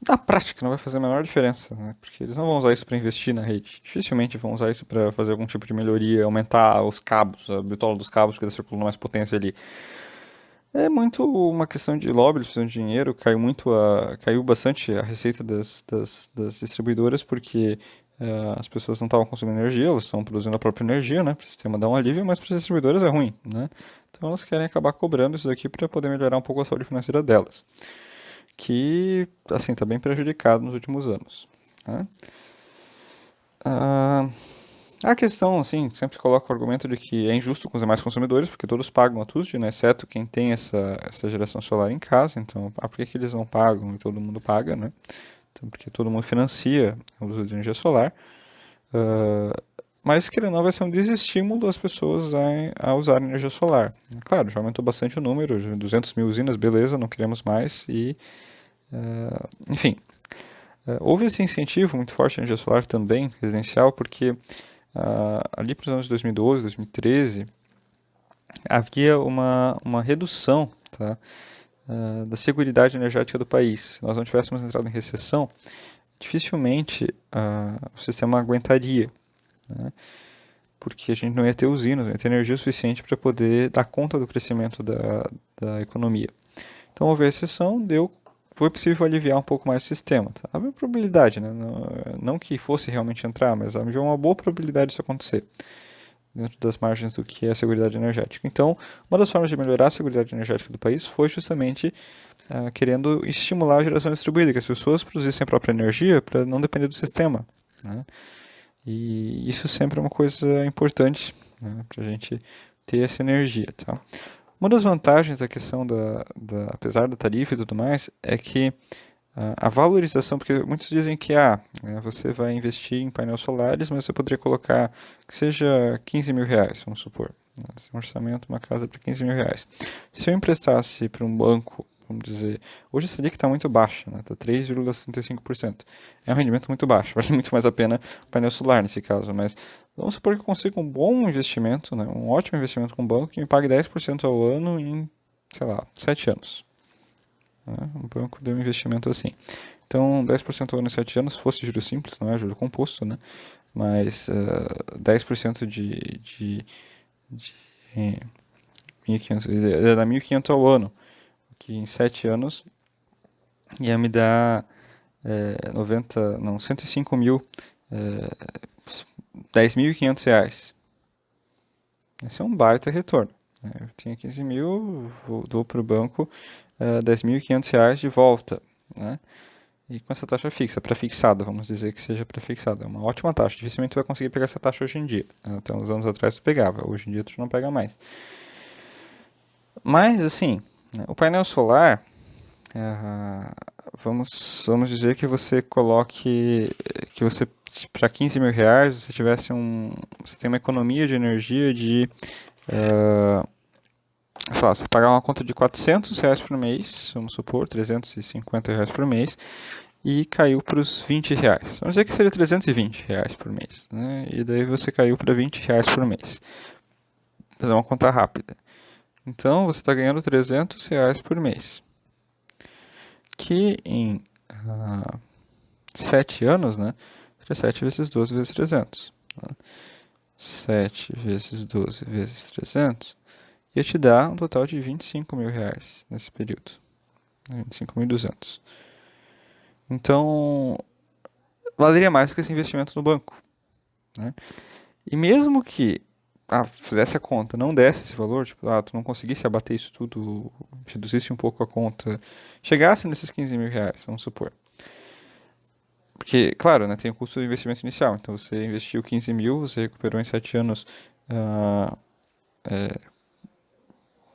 Na prática não vai fazer a menor diferença, né? Porque eles não vão usar isso para investir na rede. Dificilmente vão usar isso para fazer algum tipo de melhoria, aumentar os cabos, a bitola dos cabos, porque está circulando mais potência ali. É muito uma questão de lobby, eles precisam de dinheiro, caiu bastante a receita das distribuidoras, porque as pessoas não estavam consumindo energia, elas estão produzindo a própria energia, né? Para o sistema dar um alívio, mas para os distribuidores é ruim, né? Então elas querem acabar cobrando isso daqui para poder melhorar um pouco a saúde financeira delas, que, assim, está bem prejudicado nos últimos anos. Né? A questão, assim, sempre coloca o argumento de que é injusto com os demais consumidores, porque todos pagam a TUSD, né, exceto quem tem essa geração solar em casa. Então, por que eles não pagam e todo mundo paga, né? Então, porque todo mundo financia o uso de energia solar. Mas, querendo ou não, vai ser um desestímulo das pessoas a usar energia solar. Claro, já aumentou bastante o número, 200 mil usinas, beleza, não queremos mais. Enfim, houve esse incentivo muito forte à energia solar também, residencial, porque ali para os anos 2012, 2013, havia uma redução, tá, da seguridade energética do país. Se nós não tivéssemos entrado em recessão, dificilmente o sistema aguentaria, né, porque a gente não ia ter usinas, não ia ter energia suficiente para poder dar conta do crescimento da economia. Então houve a recessão, foi possível aliviar um pouco mais o sistema. Tá? Havia probabilidade, né? Não que fosse realmente entrar, mas havia uma boa probabilidade disso acontecer, dentro das margens do que é a segurança energética. Então, uma das formas de melhorar a segurança energética do país foi justamente querendo estimular a geração distribuída, que as pessoas produzissem a própria energia para não depender do sistema. Né? E isso sempre é uma coisa importante, né, para a gente ter essa energia. Tá? Uma das vantagens da questão apesar da tarifa e tudo mais, é que a valorização, porque muitos dizem que você vai investir em painéis solares, mas você poderia colocar que seja 15 mil reais, vamos supor. Um orçamento, uma casa para 15 mil reais. Se eu emprestasse para um banco, vamos dizer, hoje a Selic está muito baixa, né? Está 3,65%. É um rendimento muito baixo, vale muito mais a pena o painel solar nesse caso, mas vamos supor que eu consiga um bom investimento, né? Um ótimo investimento com o banco que me pague 10% ao ano em, sei lá, 7 anos. Né? O banco deu um investimento assim. Então, 10% ao ano em 7 anos, se fosse juro simples, não é juro composto, né? Mas 10% de 1.500, era 1.500 ao ano, que em 7 anos ia me dar 105 mil, 10.500 reais. Esse é um baita retorno. Né? Eu tinha 15 mil, dou para o banco 10.500 reais de volta. Né? E com essa taxa fixa, pré-fixada, vamos dizer que seja pré-fixada. É uma ótima taxa. Dificilmente tu vai conseguir pegar essa taxa hoje em dia. Até uns anos atrás tu pegava, hoje em dia tu não pega mais. Mas, assim, né, o painel solar, vamos dizer que você coloque, que você, para 15 mil reais, você tem uma economia de energia de, sei lá, você pagar uma conta de 400 reais por mês, vamos supor, 350 reais por mês, e caiu para os 20 reais. Vamos dizer que seria 320 reais por mês, né? E daí você caiu para 20 reais por mês. Vou fazer uma conta rápida. Então, você está ganhando 300 reais por mês. Que em 7 anos, né? Seria 7 vezes 12 vezes 300. Né? 7 vezes 12 vezes 300 ia te dar um total de 25 mil reais nesse período. 25.200. Então, valeria mais do que esse investimento no banco. Né? E mesmo que fizesse a conta, não desse esse valor, tipo, tu não conseguisse abater isso tudo, reduzisse um pouco a conta, chegasse nesses 15 mil reais, vamos supor. Porque, claro, né, tem o custo do investimento inicial, então você investiu 15 mil, você recuperou em 7 anos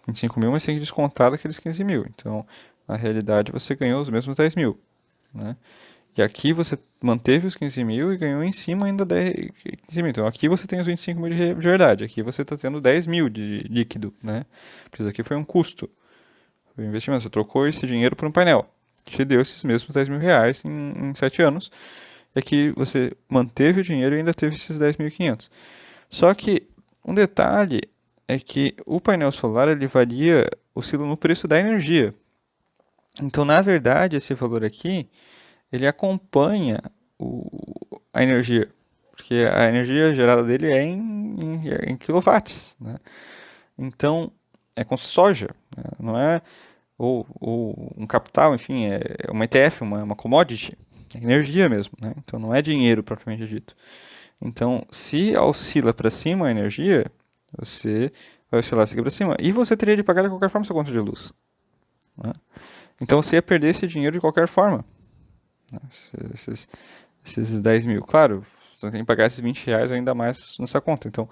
25 mil, mas tem que descontar daqueles 15 mil. Então, na realidade, você ganhou os mesmos 10 mil. Né? E aqui você manteve os 15 mil e ganhou em cima ainda 15 mil. Então aqui você tem os 25 mil de verdade. Aqui você está tendo 10 mil de líquido. Né? Porque isso aqui foi um custo. Foi um investimento. Você trocou esse dinheiro por um painel. Que te deu esses mesmos 10 mil reais em 7 anos. E aqui você manteve o dinheiro e ainda teve esses 10.500. Só que um detalhe é que o painel solar ele oscila no preço da energia. Então, na verdade, esse valor aqui ele acompanha a energia, porque a energia gerada dele é em quilowatts, né? Então, é com soja, né? Não é ou um capital, enfim, é uma ETF, uma commodity, é energia mesmo, né? Então, não é dinheiro propriamente dito. Então, se oscila para cima a energia, você vai oscilar aqui para cima, e você teria de pagar de qualquer forma sua conta de luz. Né? Então, você ia perder esse dinheiro de qualquer forma. Esses 10 mil. Claro, você tem que pagar esses 20 reais ainda mais nessa conta. Então,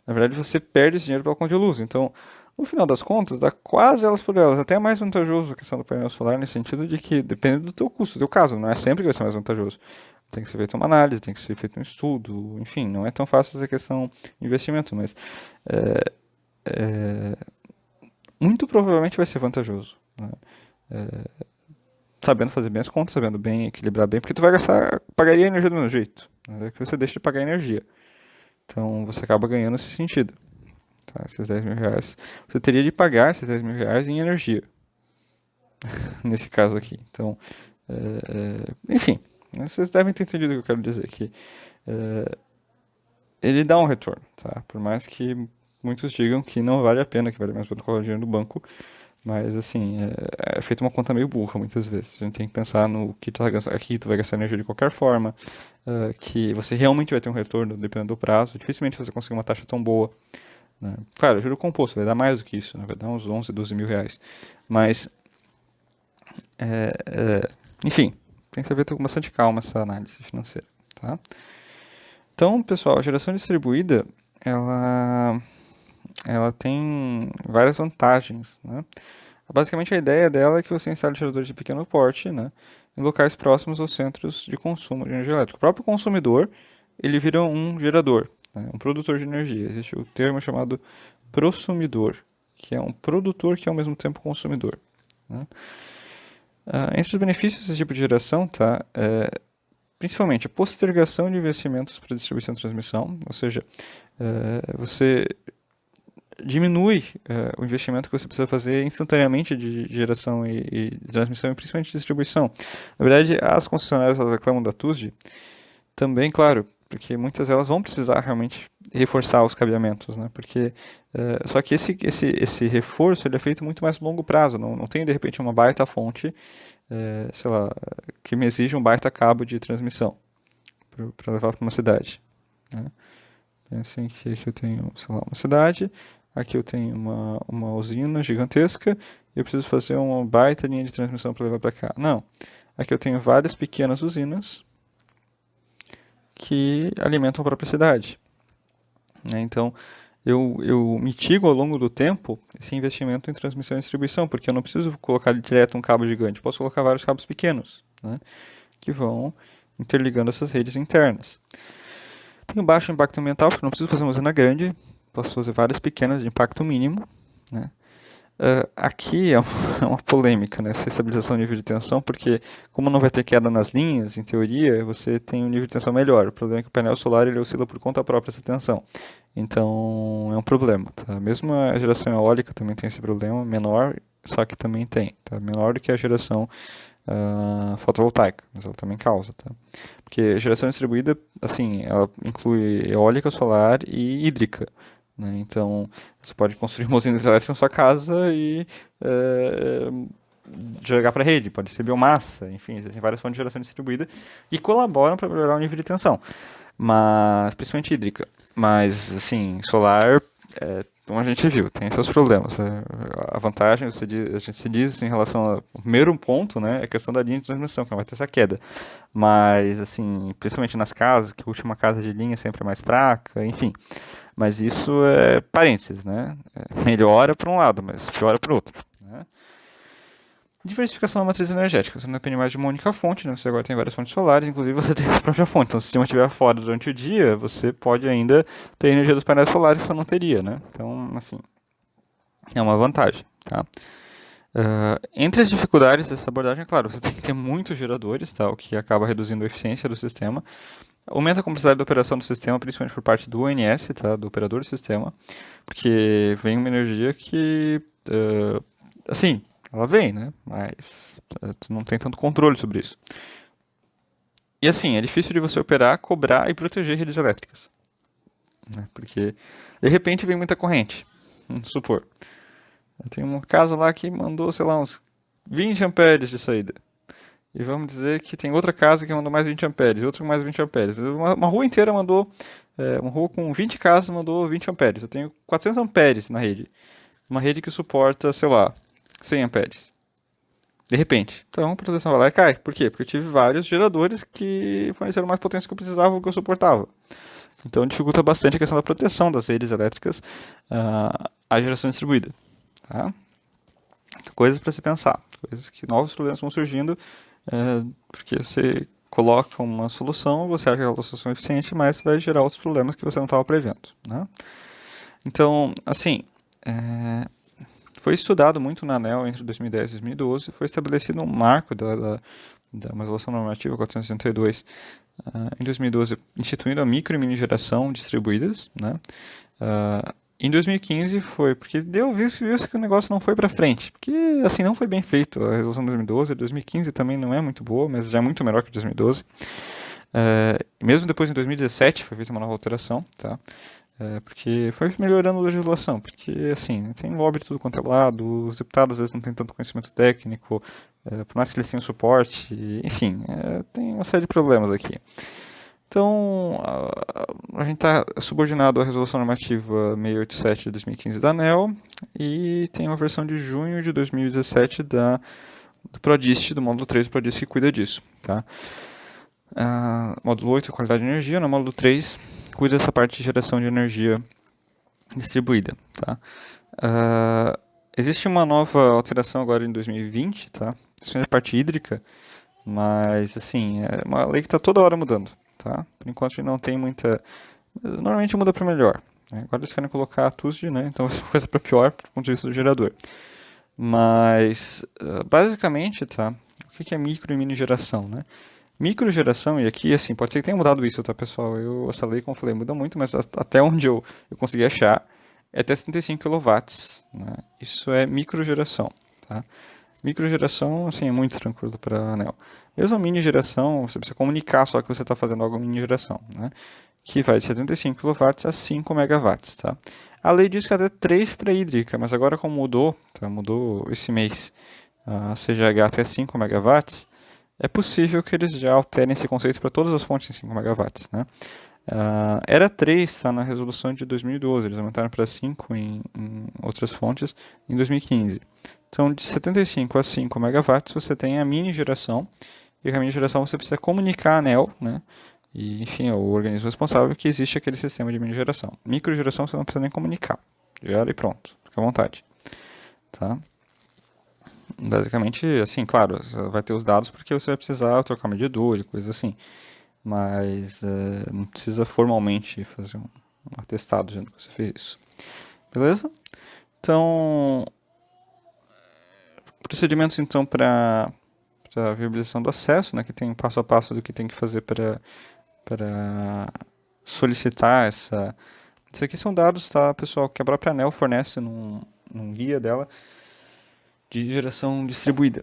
na verdade, você perde esse dinheiro pela conta de luz. Então, no final das contas, dá quase elas por elas. Até é mais vantajoso a questão do painel solar, nesse sentido de que, dependendo do teu custo, do teu caso, não é sempre que vai ser mais vantajoso. Tem que ser feita uma análise, tem que ser feito um estudo, enfim, não é tão fácil essa questão de investimento, mas muito provavelmente vai ser vantajoso. Né? Sabendo fazer bem as contas, sabendo bem equilibrar bem, porque tu vai pagaria a energia do mesmo jeito. Né? Que você deixa de pagar a energia. Então você acaba ganhando nesse sentido. Tá? Esses 10 mil reais, você teria de pagar esses 10 mil reais em energia. Nesse caso aqui. Então, enfim, vocês devem ter entendido o que eu quero dizer. Que ele dá um retorno, tá? Por mais que muitos digam que não vale a pena, que vale mais a pena colocar dinheiro no banco. Mas, assim, é feita uma conta meio burra, muitas vezes. A gente tem que pensar no que aqui tu vai gastar energia de qualquer forma, que você realmente vai ter um retorno, dependendo do prazo. Dificilmente você conseguir uma taxa tão boa. Né? Claro, juro composto, vai dar mais do que isso, né? Vai dar uns 11, 12 mil reais. Mas, enfim, tem que saber ter com bastante calma essa análise financeira, tá? Então, pessoal, a geração distribuída, ela tem várias vantagens, né? Basicamente, a ideia dela é que você instale geradores de pequeno porte, né, em locais próximos aos centros de consumo de energia elétrica. O próprio consumidor, ele vira um gerador, né, um produtor de energia. Existe o termo chamado prosumidor, que é um produtor que é ao mesmo tempo consumidor. né? Entre os benefícios desse tipo de geração, tá? Principalmente a postergação de investimentos para distribuição e transmissão, ou seja, você diminui o investimento que você precisa fazer instantaneamente de geração e transmissão, e principalmente de distribuição. Na verdade, as concessionárias, elas reclamam da TUSD também, claro, porque muitas delas vão precisar realmente reforçar os cabeamentos, né? Porque só que esse reforço ele é feito muito mais a longo prazo, não tem de repente uma baita fonte, sei lá, que me exige um baita cabo de transmissão para levar para uma cidade, né? Pensem que aqui eu tenho, sei lá, uma cidade, aqui eu tenho uma usina gigantesca e eu preciso fazer uma baita linha de transmissão para levar para cá. Não, aqui eu tenho várias pequenas usinas que alimentam a própria cidade, né? Então, eu mitigo ao longo do tempo esse investimento em transmissão e distribuição, porque eu não preciso colocar direto um cabo gigante, posso colocar vários cabos pequenos, né, que vão interligando essas redes internas. Tenho baixo impacto ambiental, porque não preciso fazer uma usina grande, posso fazer várias pequenas de impacto mínimo, né. Aqui é uma polêmica, né, essa estabilização do nível de tensão, porque como não vai ter queda nas linhas, em teoria, você tem um nível de tensão melhor. O problema é que o painel solar ele oscila por conta própria essa tensão. Então, é um problema, tá? Mesmo a geração eólica também tem esse problema, menor, só que também tem, tá? Menor do que a geração fotovoltaica, mas ela também causa, tá? Porque a geração distribuída, assim, ela inclui eólica, solar e hídrica, né? Então, você pode construir uma usina elétrica na sua casa e jogar para a rede, pode ser biomassa, enfim, existem várias fontes de geração distribuída que colaboram para melhorar o nível de tensão, mas principalmente hídrica. Mas, assim, solar, como a gente viu, tem seus problemas. A vantagem, a gente se diz em relação ao primeiro ponto, né, é a questão da linha de transmissão, que não vai ter essa queda. Mas, assim, principalmente nas casas, que a última casa de linha sempre é mais fraca, enfim. Mas isso é parênteses, né? Melhora para um lado, mas piora para o outro, né? Diversificação da matriz energética. Você não depende mais de uma única fonte, né? Você agora tem várias fontes solares, inclusive você tem a própria fonte. Então, se o sistema estiver fora durante o dia, você pode ainda ter energia dos painéis solares que você não teria, né? Então, assim, é uma vantagem, tá? Entre as dificuldades dessa abordagem, é claro, você tem que ter muitos geradores, tá? O que acaba reduzindo a eficiência do sistema. Aumenta a complexidade da operação do sistema, principalmente por parte do ONS, tá? Do operador do sistema, porque vem uma energia que, assim, ela vem, né? Mas tu não tem tanto controle sobre isso. E assim, é difícil de você operar, cobrar e proteger redes elétricas, né? Porque, de repente, vem muita corrente, vamos supor. Eu tenho uma casa lá que mandou, sei lá, uns 20 amperes de saída. E vamos dizer que tem outra casa que mandou mais 20 amperes, outra com mais 20 amperes. Uma rua inteira mandou, uma rua com 20 casas mandou 20 amperes. Eu tenho 400 amperes na rede. Uma rede que suporta, sei lá, 100 amperes. De repente. Então a proteção vai lá e cai. Por quê? Porque eu tive vários geradores que forneceram mais potência que eu precisava ou que eu suportava. Então dificulta bastante a questão da proteção das redes elétricas à geração distribuída. Tá? Coisas para se pensar. Coisas que novos problemas vão surgindo porque você coloca uma solução, você acha que é uma solução eficiente, mas vai gerar outros problemas que você não estava prevendo, né? Então, assim, foi estudado muito na ANEEL entre 2010 e 2012, foi estabelecido um marco da resolução normativa 462 em 2012, instituindo a micro e mini geração distribuídas, né? Em 2015 foi, porque viu-se que o negócio não foi para frente, porque assim não foi bem feito a resolução de 2012, 2015 também não é muito boa, mas já é muito melhor que 2012. Mesmo depois em 2017 foi feita uma nova alteração, tá? Porque foi melhorando a legislação, porque assim, tem lobby de tudo quanto é lado, os deputados às vezes não têm tanto conhecimento técnico, por mais que eles tenham suporte, enfim, tem uma série de problemas aqui. Então, a gente está subordinado à Resolução Normativa 687 de 2015 da ANEEL e tem uma versão de junho de 2017 do PRODIST, do módulo 3 do PRODIST, que cuida disso. Tá? Módulo 8, qualidade de energia, no módulo 3, cuida dessa parte de geração de energia distribuída. Tá? Existe uma nova alteração agora em 2020, tá? Isso é a parte hídrica, mas assim, é uma lei que está toda hora mudando. Tá? Por enquanto a gente não tem muita... Normalmente muda para melhor, né? Agora eles querem colocar a TUSD, né? Então vai ser uma coisa para pior, do ponto de vista do gerador. Mas, basicamente, tá? O que é micro e mini geração, né? Microgeração, e aqui, assim, pode ser que tenha mudado isso, tá, pessoal? Essa lei, como eu falei, muda muito, mas até onde eu consegui achar é até 75 kW, né? Isso é microgeração, tá? Microgeração, assim, é muito tranquilo para anel. Mesmo a mini geração, você precisa comunicar só que você está fazendo algo mini geração, né? Que vai de 75 kW a 5 megawatts, tá? A lei diz que até 3 para hídrica, mas agora como mudou, tá? Mudou esse mês, a CGH até 5 megawatts, é possível que eles já alterem esse conceito para todas as fontes em 5 megawatts, né? Era 3, tá, na resolução de 2012, eles aumentaram para 5 em outras fontes em 2015. Então, de 75 a 5 megawatts, você tem a mini geração, e com a mini geração você precisa comunicar a ANEEL, né? E, enfim, é o organismo responsável que existe aquele sistema de mini geração. Micro geração você não precisa nem comunicar. Gera e pronto, fica à vontade. Tá? Basicamente, assim, claro, você vai ter os dados porque você vai precisar trocar medidor e coisas assim. Mas não precisa formalmente fazer um atestado dizendo que você fez isso. Beleza? Então, procedimentos então para a viabilização do acesso, né, que tem passo a passo do que tem que fazer para solicitar essa. Isso aqui são dados, tá, pessoal, que a própria ANEEL fornece num guia dela de geração distribuída.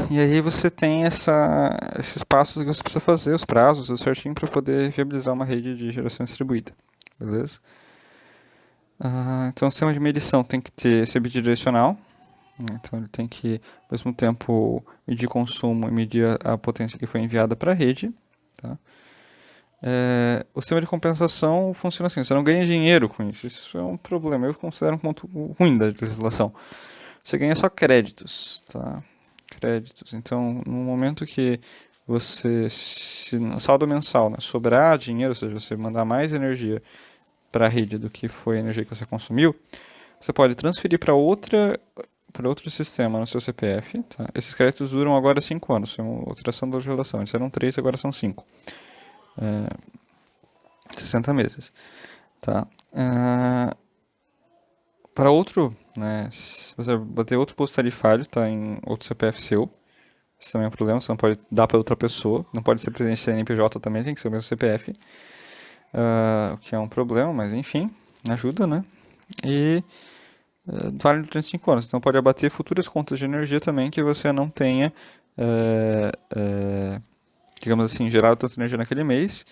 E aí você tem esses passos que você precisa fazer, os prazos, tudo certinho, para poder viabilizar uma rede de geração distribuída. Beleza? Então o sistema de medição tem que ter esse bidirecional. Então ele tem que, ao mesmo tempo, medir consumo e medir a potência que foi enviada para a rede. Tá? O sistema de compensação funciona assim, você não ganha dinheiro com isso. Isso é um problema, eu considero um ponto ruim da legislação. Você ganha só créditos, tá? Créditos. Então, no momento que você, se no saldo mensal, né, sobrar dinheiro, ou seja, você mandar mais energia para a rede do que foi a energia que você consumiu, você pode transferir para outro sistema no seu CPF. Tá? Esses créditos duram agora 5 anos, foi uma alteração da legislação. Antes eram 3, agora são 5. 60 meses. Tá? Para outro, né, se você bater outro posto tarifário, tá em outro CPF seu, isso também é um problema, você não pode dar para outra pessoa, não pode ser presidente da CNPJ também, tem que ser o mesmo CPF, o que é um problema, mas enfim, ajuda, né? E vale durante 5 anos, então pode abater futuras contas de energia também que você não tenha, digamos assim, gerado tanta energia naquele mês,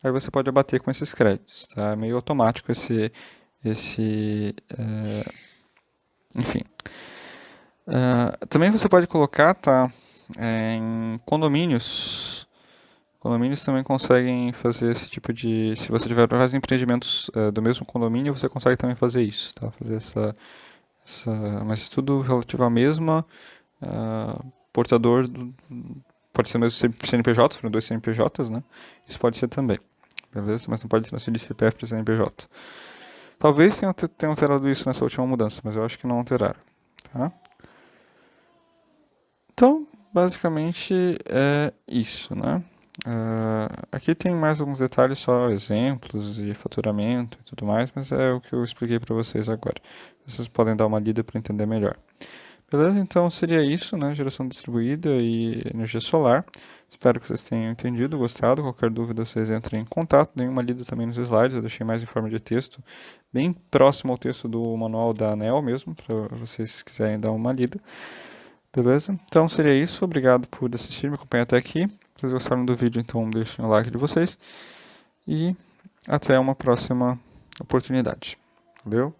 aí você pode abater com esses créditos, tá? É meio automático enfim. Também você pode colocar, tá, em condomínios. Condomínios também conseguem fazer esse tipo de. Se você tiver vários empreendimentos do mesmo condomínio, você consegue também fazer isso, tá? Fazer mas tudo relativo à mesma portador. Pode ser mesmo CNPJ, foram 2 CNPJs, né? Isso pode ser também, beleza? Mas não pode transferir de CPF para CNPJ. Talvez tenham alterado isso nessa última mudança, mas eu acho que não alteraram, tá? Então, basicamente é isso, né? Aqui tem mais alguns detalhes, só exemplos e faturamento e tudo mais, mas é o que eu expliquei para vocês agora. Vocês podem dar uma lida para entender melhor. Beleza? Então seria isso, né? Geração distribuída e energia solar. Espero que vocês tenham entendido, gostado. Qualquer dúvida, vocês entrem em contato. Deem uma lida também nos slides, eu deixei mais em forma de texto, bem próximo ao texto do manual da ANEEL mesmo, para vocês quiserem dar uma lida. Beleza? Então seria isso. Obrigado por assistir, me acompanhar até aqui. Se vocês gostaram do vídeo, então deixem o like de vocês. E até uma próxima oportunidade. Valeu?